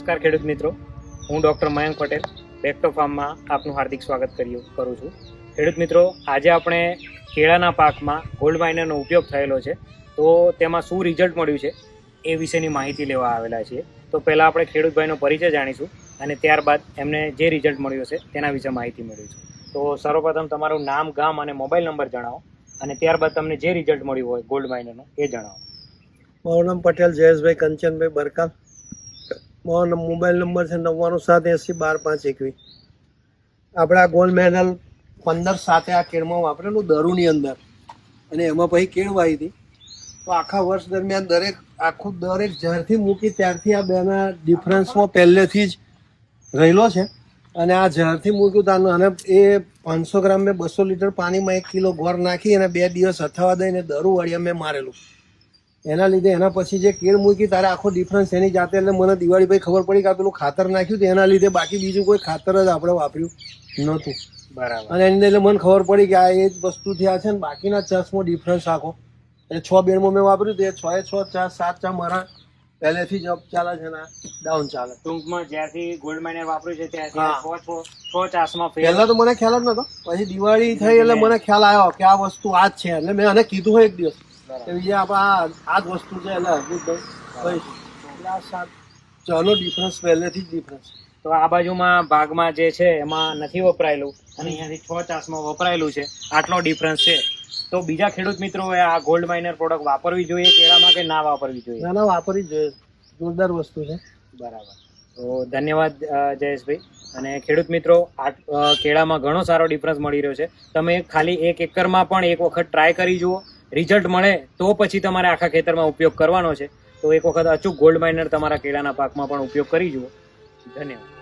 નમસ્કાર ખેડૂત મિત્રો, હું ડૉક્ટર મયંક પટેલ બેક્ટો ફાર્મમાં આપનું હાર્દિક સ્વાગત કરું છું. ખેડૂત મિત્રો, આજે આપણે કેળાના પાકમાં ગોલ્ડ માઇનરનો ઉપયોગ થયેલો છે, તો તેમાં શું રિઝલ્ટ મળ્યું છે એ વિશેની માહિતી લેવા આવેલા છીએ. તો પહેલાં આપણે ખેડૂતભાઈનો પરિચય જાણીશું અને ત્યારબાદ એમને જે રિઝલ્ટ મળ્યું છે તેના વિશે માહિતી મેળવીશું. તો સર્વપ્રથમ તમારું નામ, ગામ અને મોબાઈલ નંબર જણાવો અને ત્યારબાદ તમને જે રિઝલ્ટ મળ્યું હોય ગોલ્ડ માઇનરનું એ જણાવો. મારું નામ પટેલ જયેશભાઈ કંચનભાઈ બરકાલ. મારો મોબાઈલ નંબર છે 978012 521. આપણે આ ગોલ્ડ મેડલ 15/7 આ કેળમાં વાપરેલું દરુની અંદર, અને એમાં પછી કેળ વાવી હતી. તો આખા વર્ષ દરમિયાન દરેક જ્યારથી મૂકી ત્યારથી આ બેના ડિફરન્સમાં પહેલેથી જ રહેલો છે. અને આ જ્યારથી મૂક્યું તાનું, અને એ 500 ગ્રામ મેં 200 લીટર પાણીમાં 1 કિલો ગોળ નાખી અને 2 દિવસ અથવા દઈને દરું વાળીયા મેં મારેલું. એના લીધે એના પછી જે કેળ મૂકી તારે આખો ડિફરન્સ એની જાતે, એટલે મને દિવાળી પછી ખબર પડી કે આ પેલું ખાતર નાખ્યું તો એના લીધે, બાકી બીજું કોઈ ખાતર જ આપણે વાપર્યું નહોતું. બરાબર. અને એની એટલે મને ખબર પડી કે આ એ જ વસ્તુથી આ છે ને બાકીના ચાસમાં ડિફરન્સ આખો. એટલે 6 બેડમાં મેં વાપર્યું તો એ 6 ચા 7 ચા મારા પહેલેથી જ અપ ચાલે છે ને ડાઉન ચાલે. ટૂંકમાં જ્યારથી ગોલ્ડ માઇનર વાપર્યું છે ત્યારથી 6 ચાસમાં પહેલા તો મને ખ્યાલ જ નતો. પછી દિવાળી થઈ એટલે મને ખ્યાલ આવ્યો કે આ વસ્તુ આ જ છે. એટલે મેં આને કીધું હોય એક દિવસ કે બીજા આપણે આ જ વસ્તુ છે. એટલે હરજીતભાઈ એટલે આ 7 ચાનો ડિફરન્સ પહેલેથી જ ડિફરન્સ. તો આ બાજુમાં ભાગમાં જે છે એમાં નથી વપરાયેલું અને અહીંયાથી 6 ચાસમાં વપરાયેલું છે, આટલો ડિફરન્સ છે. તો બીજા ખેડૂત મિત્રોએ આ ગોલ્ડ માઇનર પ્રોડક્ટ વાપરવી જોઈએ કેળામાં કે ના વાપરવી જોઈએ? ના, વાપરવી જોઈએ. જોરદાર વસ્તુ છે. બરાબર. તો ધન્યવાદ જયેશભાઈ. અને ખેડૂત મિત્રો, કેળામાં ઘણો સારો ડિફરન્સ મળી રહ્યો છે. તમે ખાલી 1 એકરમાં પણ એક વખત ટ્રાય કરી જુઓ. રિઝલ્ટ મળે તો પછી તમારે આખા ખેતરમાં ઉપયોગ કરવાનો છે. તો એક વખત અચૂક ગોલ્ડ માઇનર તમારા કેળાના પાકમાં પણ ઉપયોગ કરી જુઓ. ધન્યવાદ.